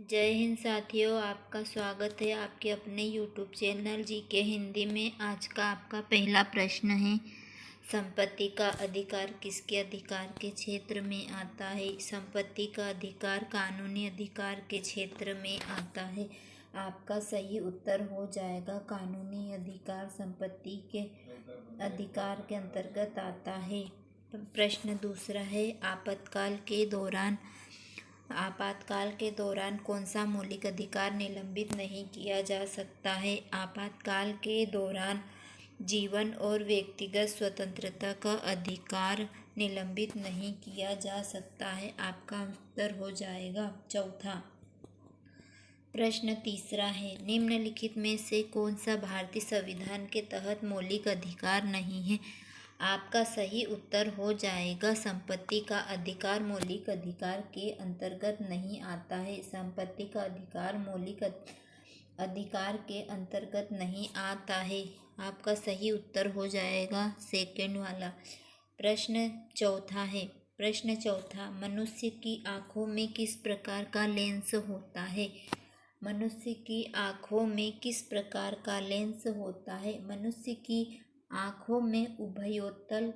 जय हिंद साथियों, आपका स्वागत है आपके अपने यूट्यूब चैनल जीके हिंदी में। आज का आपका पहला प्रश्न है, संपत्ति का अधिकार किसके अधिकार के क्षेत्र में आता है? संपत्ति का अधिकार कानूनी अधिकार के क्षेत्र में आता है। आपका सही उत्तर हो जाएगा कानूनी अधिकार संपत्ति के अधिकार के अंतर्गत आता है। प्रश्न दूसरा है, आपातकाल के दौरान कौन सा मौलिक अधिकार निलंबित नहीं किया जा सकता है? आपातकाल के दौरान जीवन और व्यक्तिगत स्वतंत्रता का अधिकार निलंबित नहीं किया जा सकता है। आपका उत्तर हो जाएगा चौथा। प्रश्न तीसरा है, निम्नलिखित में से कौन सा भारतीय संविधान के तहत मौलिक अधिकार नहीं है? आपका सही उत्तर हो जाएगा संपत्ति का अधिकार मौलिक अधिकार के अंतर्गत नहीं आता है। संपत्ति का अधिकार मौलिक अधिकार के अंतर्गत नहीं आता है। आपका सही उत्तर हो जाएगा सेकंड वाला। प्रश्न चौथा, मनुष्य की आँखों में किस प्रकार का लेंस होता है? मनुष्य की आँखों में किस प्रकार का लेंस होता है? मनुष्य की आँखों में उभयोतल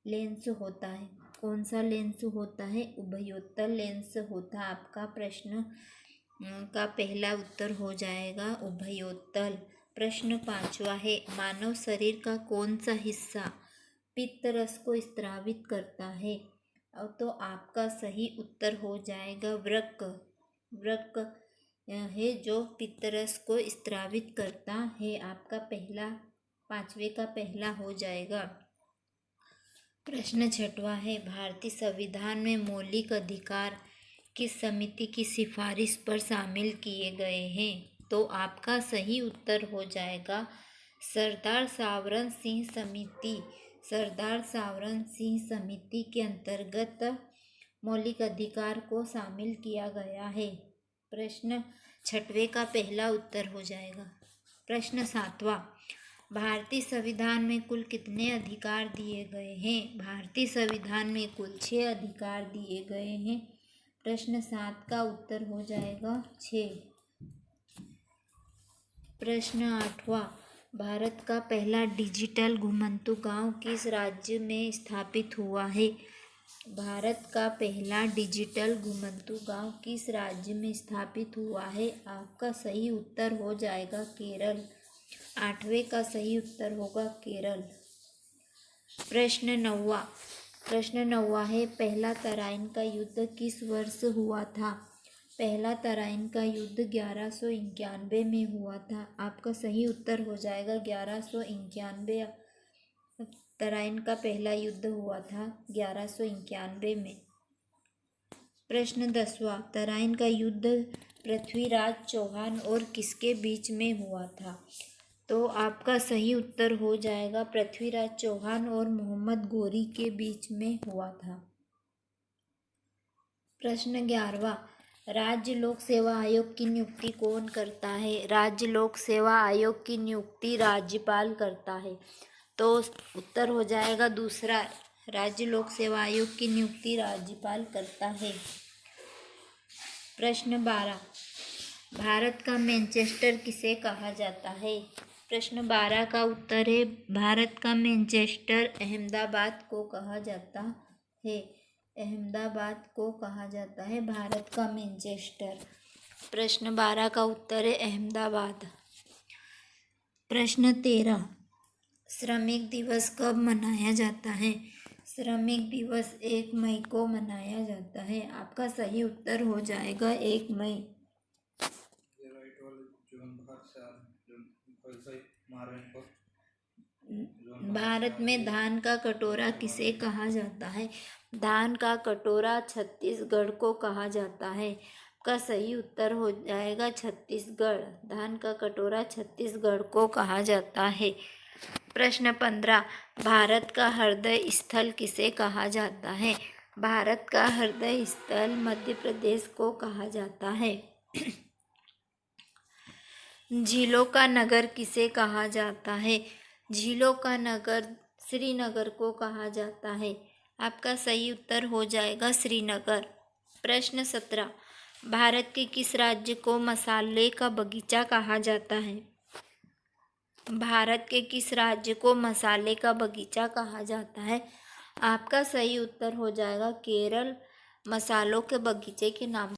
लेंस होता है। कौन सा लेंस होता है? उभयोतल लेंस होता है। आपका प्रश्न का पहला उत्तर हो जाएगा उभयोतल। प्रश्न पांचवा है, मानव शरीर का कौन सा हिस्सा पित्त रस को स्रावित करता है? तो आपका सही उत्तर हो जाएगा वृक्क है जो पित्त रस को स्रावित करता है। आपका पांचवे का पहला हो जाएगा। प्रश्न छठवां है, भारतीय संविधान में मौलिक अधिकार किस समिति की सिफारिश पर शामिल किए गए हैं? तो आपका सही उत्तर हो जाएगा सरदार सावरन सिंह समिति। सरदार सावरन सिंह समिति के अंतर्गत मौलिक अधिकार को शामिल किया गया है। प्रश्न छठवें का पहला उत्तर हो जाएगा। प्रश्न सातवां, भारतीय संविधान में कुल कितने अधिकार दिए गए हैं? भारतीय संविधान में कुल 6 अधिकार दिए गए हैं। प्रश्न 7 का उत्तर हो जाएगा 6। प्रश्न 8वां, भारत का पहला डिजिटल घुमंतू गांव किस राज्य में स्थापित हुआ है? भारत का पहला डिजिटल घुमंतू गांव किस राज्य में स्थापित हुआ है? आपका सही उत्तर हो जाएगा केरल। 8वें का सही उत्तर होगा केरल। प्रश्न 9वां है, पहला तराइन का युद्ध किस वर्ष हुआ था? पहला तराइन का युद्ध 1191 में हुआ था। आपका सही उत्तर हो जाएगा 1191। तराइन का पहला युद्ध हुआ था 1191 में। प्रश्न 10वां, तराइन का युद्ध पृथ्वीराज चौहान और किसके बीच में हुआ था? तो आपका सही उत्तर हो जाएगा पृथ्वीराज चौहान और मोहम्मद गोरी के बीच में हुआ था। प्रश्न 11वां, राज्य लोक सेवा आयोग की नियुक्ति कौन करता है? राज्य लोक सेवा आयोग की नियुक्ति राज्यपाल करता है। तो उत्तर हो जाएगा दूसरा, राज्य लोक सेवा आयोग की नियुक्ति राज्यपाल करता है। प्रश्न 12, भारत का मैनचेस्टर किसे कहा जाता है? प्रश्न 12 का उत्तर है, भारत का मैनचेस्टर अहमदाबाद को कहा जाता है। अहमदाबाद को कहा जाता है भारत का मैनचेस्टर। प्रश्न 12 का उत्तर है अहमदाबाद। प्रश्न 13, श्रमिक दिवस कब मनाया जाता है? श्रमिक दिवस 1 मई को मनाया जाता है। आपका सही उत्तर हो जाएगा 1 मई। भारत में धान का कटोरा किसे कहा जाता है? धान का कटोरा छत्तीसगढ़ को कहा जाता है। का सही उत्तर हो जाएगा छत्तीसगढ़। धान का कटोरा छत्तीसगढ़ को कहा जाता है। प्रश्न 15, भारत का हृदय स्थल किसे कहा जाता है? भारत का हृदय स्थल मध्य प्रदेश को कहा जाता है। झीलों का नगर किसे कहा जाता है? झीलों का नगर श्रीनगर को कहा जाता है। आपका सही उत्तर हो जाएगा श्रीनगर। प्रश्न 17, भारत के किस राज्य को मसाले का बगीचा कहा जाता है? भारत के किस राज्य को मसाले का बगीचा कहा जाता है? आपका सही उत्तर हो जाएगा केरल, मसालों के बगीचे के नाम